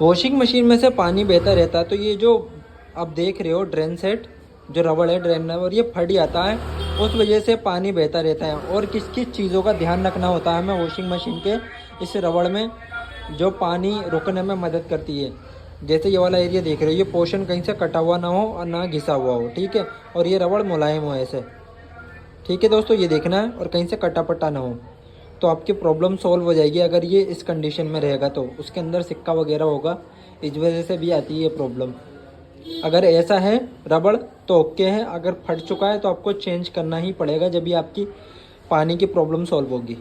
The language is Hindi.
वॉशिंग मशीन में से पानी बहता रहता है, तो ये जो आप देख रहे हो ड्रेन सेट, जो रबड़ है ड्रेन और ये फट जाता है, उस वजह से पानी बहता रहता है। और किस किस चीज़ों का ध्यान रखना होता है हमें वॉशिंग मशीन के इस रबड़ में, जो पानी रुकने में मदद करती है। जैसे ये वाला एरिया देख रहे हो, ये पोर्शन कहीं से कटा हुआ ना हो और ना घिसा हुआ हो, ठीक है। और ये रबड़ मुलायम हो ऐसे, ठीक है दोस्तों, ये देखना है। और कहीं से कटा पटा ना हो, तो आपकी प्रॉब्लम सॉल्व हो जाएगी। अगर ये इस कंडीशन में रहेगा तो उसके अंदर सिक्का वगैरह होगा, इस वजह से भी आती है ये प्रॉब्लम। अगर ऐसा है रबड़ तो ओके है, अगर फट चुका है तो आपको चेंज करना ही पड़ेगा, जब भी आपकी पानी की प्रॉब्लम सॉल्व होगी।